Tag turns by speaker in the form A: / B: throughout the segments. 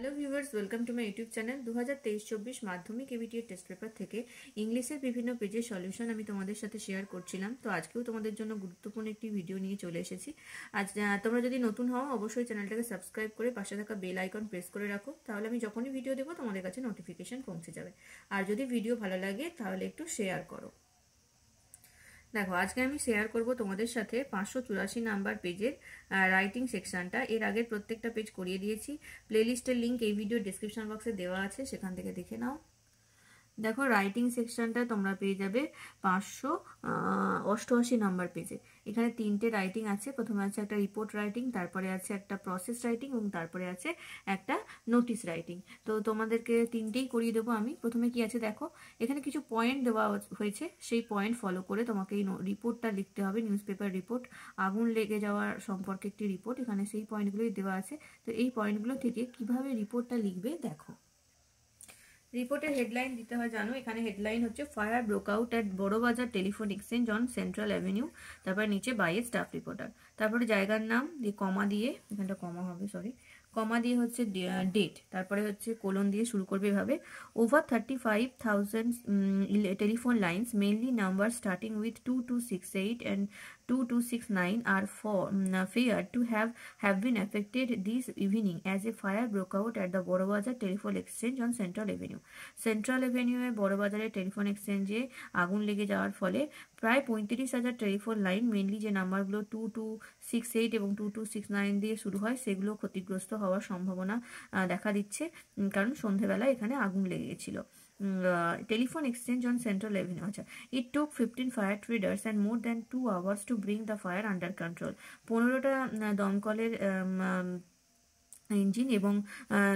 A: Hello viewers, welcome to my YouTube channel. 2023-24 মাধ্যমিক ABTA test paper থেকে ইংলিশের বিভিন্ন পেজের সলিউশন আমি তোমাদের সাথে শেয়ার করছিলাম। তো আজকেও তোমাদের জন্য গুরুত্বপূর্ণ একটি ভিডিও নিয়ে চলে এসেছি। আজ তোমরা যদি নতুন হও অবশ্যই চ্যানেলটাকে সাবস্ক্রাইব করে পাশে থাকা বেল আইকন প্রেস করে রাখো, তাহলে আমি যখনই ভিডিও দেবো তোমাদের কাছে নোটিফিকেশন পৌঁছে যাবে। আর যদি ভিডিও ভালো লাগে তাহলে একটু শেয়ার করো। দেখো, আজকে আমি শেয়ার করব তোমাদের সাথে 584 নাম্বার পেজের রাইটিং সেকশনটা। এর আগের প্রত্যেকটা পেজ করিয়ে দিয়েছি। প্লেলিস্টের লিঙ্ক এই ভিডিও ডেসক্রিপশন বক্সে দেওয়া আছে, সেখান থেকে দেখে নাও। দেখো, রাইটিং সেকশনটা তোমরা পেয়ে যাবে 588 নাম্বার পেজে। এখানে তিনটে রাইটিং আছে। প্রথমে আছে একটা রিপোর্ট রাইটিং, তারপরে আছে একটা প্রসেস রাইটিং এবং তারপরে আছে একটা নোটিস রাইটিং। তো তোমাদেরকে তিনটেই করিয়ে দেবো আমি। প্রথমে কি আছে দেখো, এখানে কিছু পয়েন্ট দেওয়া হয়েছে, সেই পয়েন্ট ফলো করে তোমাকে এই রিপোর্টটা লিখতে হবে। নিউজ পেপার রিপোর্ট, আগুন লেগে যাওয়ার সম্পর্কে একটি রিপোর্ট, এখানে সেই পয়েন্টগুলোই দেওয়া আছে। তো এই পয়েন্টগুলো থেকে কিভাবে রিপোর্টটা লিখবে দেখো। রিপোর্টের হেডলাইন দিতে হয় জানো। এখানে হেডলাইন হচ্ছে fire broke out at Burrabazar telephone exchange on Central Avenue, তারপর নিচে বাই এ স্টাফ রিপোর্টার, তারপরে জায়গার নাম দিয়ে কমা দিয়ে, এখানটা কমা হবে সরি, কমা দিয়ে হচ্ছে ডেট, তারপরে হচ্ছে কোলন দিয়ে শুরু করবে এভাবে। Over 35,000 telephone lines mainly number starting with 2268 and 2269 are feared to have been affected this evening as a fire broke out at the Borobazar Telephone Exchange on Central Avenue. Central এভিনিউয়ে বড়বাজারের telephone এক্সচেঞ্জে আগুন লেগে যাওয়ার ফলে প্রায় 35,000 telephone line, mainly যে নাম্বারগুলো 2268 এবং 2269 দিয়ে শুরু হয়, সেগুলো ক্ষতিগ্রস্ত হওয়ার সম্ভাবনা দেখা দিচ্ছে, কারণ সন্ধ্যেবেলা এখানে আগুন লেগে গেছিল। telephone exchange on Central Avenue. It took 15 fire traders and more than 2 hours to bring the fire under control. 15টা দমকলের ইঞ্জিন এবং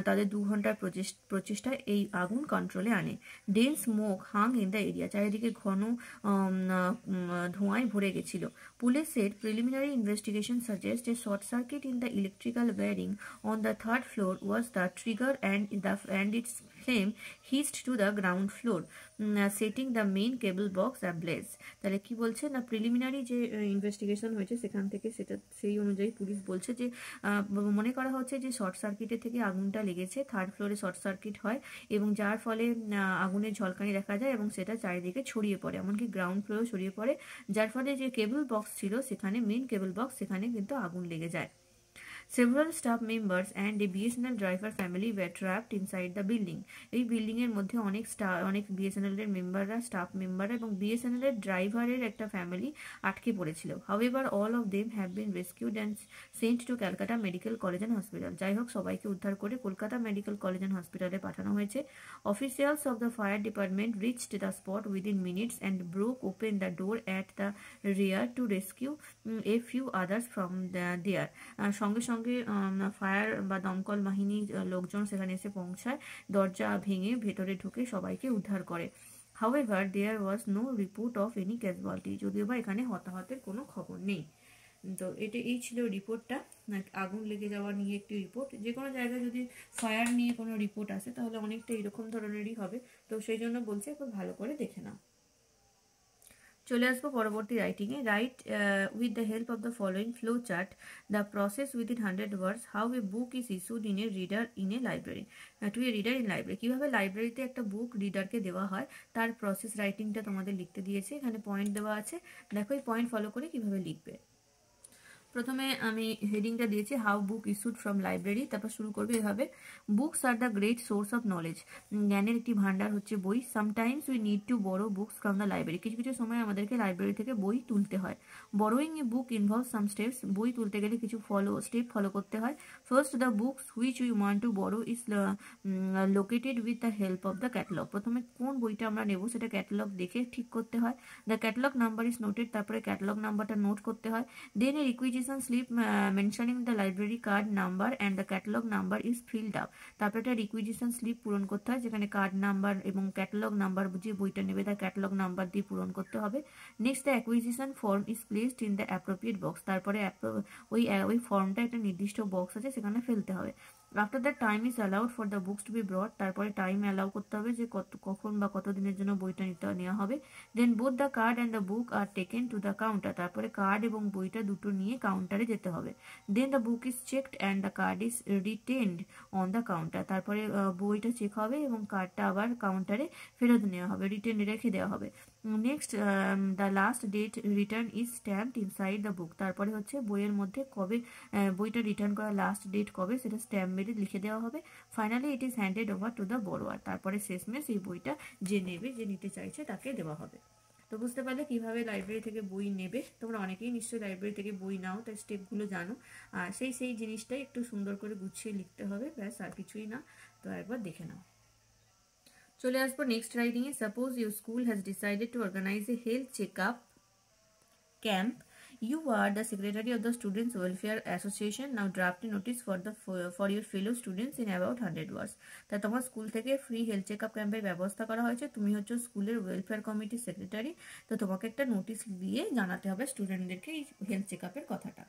A: তাদের 2 ঘন্টার প্রচেষ্টায় এই আগুন কন্ট্রোলে আনে। Dense smoke hung in the area, চারিদিকে ঘন ধোঁয়ায় ভরে গেছিল। Police said preliminary investigation suggests a short circuit in the electrical wiring on the 3rd floor was the trigger and its flame hissed to the ground floor, setting the main cable box ablaze. তাহলে কি বলছে না, preliminary যে investigation হয়েছে সেখান থেকে সেই অনুযায়ী পুলিশ বলছে যে মনে করা হচ্ছে যে শর্ট সার্কিটের থেকে আগুনটা লেগেছে। 3rd ফ্লোরে শর্ট সার্কিট হয় এবং যার ফলে আগুনের ঝলকানি দেখা যায় এবং সেটা চারিদিকে ছড়িয়ে পড়ে, এমনকি গ্রাউন্ড ফ্লোরেও ছড়িয়ে পড়ে, যার ফলে যে কেবল বক্স ছিল সেখানে, মেইন কেবল বক্স, সেখানে কিন্তু আগুন লেগে যায়। Several staff members and a BSNL driver family were trapped inside the building. এই বিল্ডিং এর মধ্যে অনেক BSNL এর মেম্বাররা, স্টাফ মেম্বার এবং BSNL এর ড্রাইভারের একটা ফ্যামিলি আটকে পড়েছিল। However, all of them have been rescued and sent to Calcutta Medical College and Hospital. যাই হোক, সবাইকে উদ্ধার করে কলকাতা মেডিকেল কলেজ এন্ড হসপিটালে পাঠানো হয়েছে। Officials of the fire department reached the spot within minutes and broke open the door at the rear to rescue a few others from there. সঙ্গে সঙ্গে ফায়ার বা দমকল বাহিনী লোকজন সেখানে এসে পৌঁছায়, দরজা ভেঙে ভেতরে ঢুকে সবাইকে উদ্ধার করে। However, there was no report of any casualty. যদিও বা এখানে হতাহতের কোনো খবর নেই। তো এই ছিল রিপোর্টটা, আগুন লেগে যাওয়া নিয়ে একটি রিপোর্ট। যে কোনো জায়গায় যদি ফায়ার নিয়ে কোনো রিপোর্ট আসে তাহলে অনেকটা এরকম ধরনেরই হবে, তো সেই জন্য বলছে একটু ভালো করে দেখে নাও। চলে আসবো পরবর্তী রাইটিংয়ে। Write with the help of the following flow chart the process within 100 words how a book is issued in a reader in a library, to a reader in library. কীভাবে লাইব্রেরিতে একটা বুক রিডারকে দেওয়া হয় তার প্রসেস রাইটিংটা তোমাদের লিখতে দিয়েছে। এখানে পয়েন্ট দেওয়া আছে, দেখো এই পয়েন্ট ফলো করে কিভাবে লিখবে। প্রথমে আমি হেডিংটা দিয়েছি how book issued from library, তারপর শুরু করবে এভাবে, books are the great source of knowledge, জ্ঞানের একটি ভান্ডার হচ্ছে বই। Sometimes we need to borrow books from the library, কিছু কিছু সময় আমাদেরকে লাইব্রেরি থেকে বই তুলতে হয়। Borrowing a book involve some steps, বই তুলতে গেলে কিছু স্টেপ ফলো করতে হয়। First, the books which we want to borrow is located with the help of the catalogue, প্রথমে কোন বইটা আমরা নেব সেটা ক্যাটালগ দেখে ঠিক করতে হয়। The catalogue number is noted, তারপরে ক্যাটালগ নাম্বারটা নোট করতে হয়। Then a requisition slip mentioning the library card number and the catalog number is filled up, তারপরে একটা রিকুইজিশন স্লিপ পূরণ করতে হয় যেখানে কার্ড নাম্বার এবং ক্যাটালগ নাম্বার, যে বইটা নেবে তার ক্যাটালগ নাম্বার দিয়ে পূরণ করতে হবে। Next, the acquisition form is placed in the appropriate box, তারপরে ওই ফর্মটা একটা নির্দিষ্ট বক্স আছে সেখানে ফেলতে হবে। After that, time is allowed for the books to be brought. তারপরে টাইম অ্যালাউ করতে হবে যে কখন বা কত দিনের জন্য বইটা নেওয়া হবে। দেন both the card and the book are taken to the counter. তারপরে কার্ড এবং বইটা দুটো নিয়ে কাউন্টারে যেতে হবে। দেন the book is checked and the card is retained on the counter. তারপরে বইটা চেক হবে এবং কার্ডটা আবার কাউন্টারে ফেরত নেওয়া হবে, রিটেন রেখে দেওয়া হবে। Next the last date return is stamped inside the book. তারপরে হচ্ছে বইয়ের মধ্যে কবে বইটা রিটার্ন করার লাস্ট ডেট কবে সেটা স্ট্যাম্প মেরে লিখে দেওয়া হবে। Finally it is handed over to the borrower. তারপরে শেষমেশ এই বইটা যে নেবে, যে নিতে চাইছে তাকে দেওয়া হবে। তো বুঝতে পারলে কিভাবে লাইব্রেরি থেকে বই নেবে। তোমরা অনেকেই নিশ্চয়ই লাইব্রেরি থেকে বই নাও, তাই স্টেপগুলো জানো। আর সেই জিনিসটাই একটু সুন্দর করে গুছিয়ে লিখতে হবে, ব্যাস আর কিছুই না। তো একবার দেখে নাও। চলে আসবো নেক্সট রাইটিংয়ে। Suppose your school has decided to organise a health check up camp. You are the secretary of the Students Welfare Association. Now draft a notice for your fellow students in about 100 words. তা তোমার school থেকে free health checkup ক্যাম্পের ব্যবস্থা করা হয়েছে। তুমি হচ্ছে স্কুলের ওয়েলফেয়ার কমিটির সেক্রেটারি। তো তোমাকে একটা নোটিশ দিয়ে জানাতে হবে স্টুডেন্টদেরকে এই হেলথ চেকআপের কথাটা।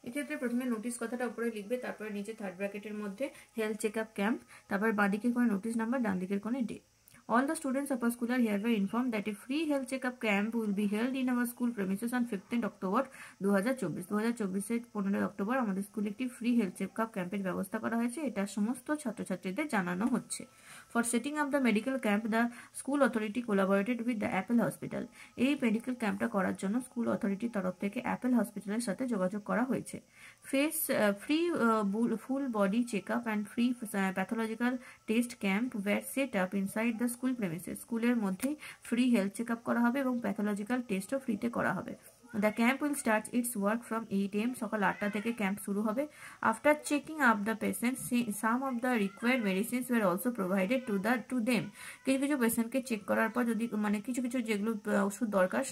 A: এক্ষেত্রে প্রথমে নোটিশ কথাটা উপরে লিখবে, তারপরে নিচে থার্ড ব্র্যাকেটের মধ্যে হেলথ চেকআপ ক্যাম্প, তারপর বাঁদিকের কোণে নোটিশ নাম্বার, ডান দিকের কোণে day. All the students of our school are hereby informed that a free health checkup camp will be held in our school premises on 15th October 2024. 2024 15 October আমাদের স্কুলে একটি free health checkup ক্যাম্পের ব্যবস্থা করা হয়েছে। এটা সমস্ত ছাত্রছাত্রীদের জানানো হচ্ছে। For setting up the medical camp, the school authority collaborated with the Apple Hospital. এই মেডিকেল ক্যাম্পটা করার জন্য স্কুল অথরিটির তরফ থেকে অ্যাপেল হসপিটালের সাথে যোগাযোগ করা হয়েছে। Free full body checkup and free pathological test camp were set up inside the school premises. স্কুলের মধ্যেই ফ্রি হেলথ চেকআপ করা হবে এবং প্যাথোলজিক্যাল টেস্টও ফ্রিতে করা হবে। The camp will start its work from 8 AM. সকাল 8টা থেকে ক্যাম্প শুরু হবে। After checking up the patients, some of the required medicines were also provided to them. কিছু পেশেন্টকে চেক করার পর যদি কিছু যেগুলো ওষুধ দরকার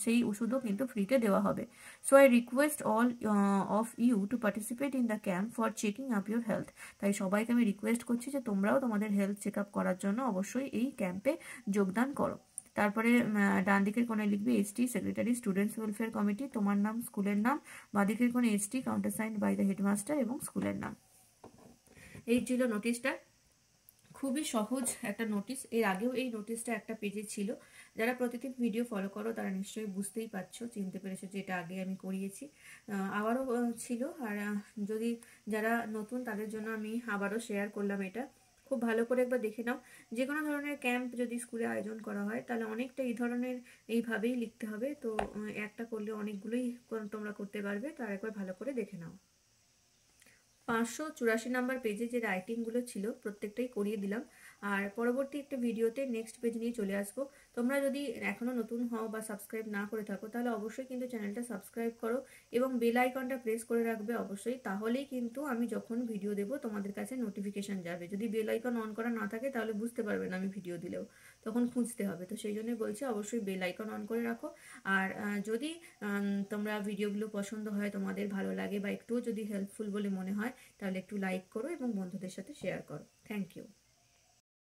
A: সেই ওষুধও কিন্তু ফ্রিতে দেওয়া হবে। So I request all of you to participate in the camp for checking up your health. তাই সবাইকে আমি রিকোয়েস্ট করছি যে তোমরাও তোমাদের হেলথ চেক আপ করার জন্য অবশ্যই এই ক্যাম্পে যোগদান করো। তারপরে ডান দিকের কোণে লিখবে ST secretary students welfare committee, তোমার নাম, স্কুলের নাম, বাঁদিকের কোণে এসটি কাউন্টারসাইন্ড বাই দ্য হেডমাস্টার এবং স্কুলের নাম। এই ছিল নোটিশটা। খুবই সহজ একটা নোটিশ। এর আগেও এই নোটিশটা একটা পেজে ছিল। যারা প্রতিদিন ভিডিও ফলো করো তারা নিশ্চয়ই বুঝতেই পারছো, চিনতে পেরেছো যে এটা আগে আমি করিয়েছি, আবারও ছিল। আর যদি যারা নতুন তাদের জন্য আমি আবারও শেয়ার করলাম এটা। খুব ভালো করে একবার দেখে নাও। যে কোনো ধরনের ক্যাম্প যদি স্কুলে আয়োজন করা হয় তাহলে অনেকটা এই ধরনের এইভাবেই লিখতে হবে। তো একটা করলে অনেকগুলোই তোমরা করতে পারবে। তো আরেকবার ভালো করে দেখে নাও। 584 নাম্বার পেজে যে রাইটিংগুলো ছিল প্রত্যেকটাই করিয়ে দিলাম। আর পরবর্তী একটা ভিডিওতে নেক্সট পেজ নিয়ে চলে আসবো। তোমরা যদি এখনও নতুন হও বা সাবস্ক্রাইব না করে থাকো তাহলে অবশ্যই কিন্তু চ্যানেলটা সাবস্ক্রাইব করো এবং বেল আইকনটা প্রেস করে রাখবে অবশ্যই। তাহলেই কিন্তু আমি যখন ভিডিও দেবো তোমাদের কাছে নোটিফিকেশান যাবে। যদি বেল আইকন অন করা না থাকে তাহলে বুঝতে পারবে না আমি ভিডিও দিলেও, তখন খুঁজতে হবে। তো সেই জন্যই বলছি অবশ্যই বেল আইকন অন করে রাখো। আর যদি তোমরা ভিডিওগুলো পছন্দ হয়, তোমাদের ভালো লাগে বা একটুও যদি হেল্পফুল বলে মনে হয় তাহলে একটু লাইক করো এবং বন্ধুদের সাথে শেয়ার করো। Thank you.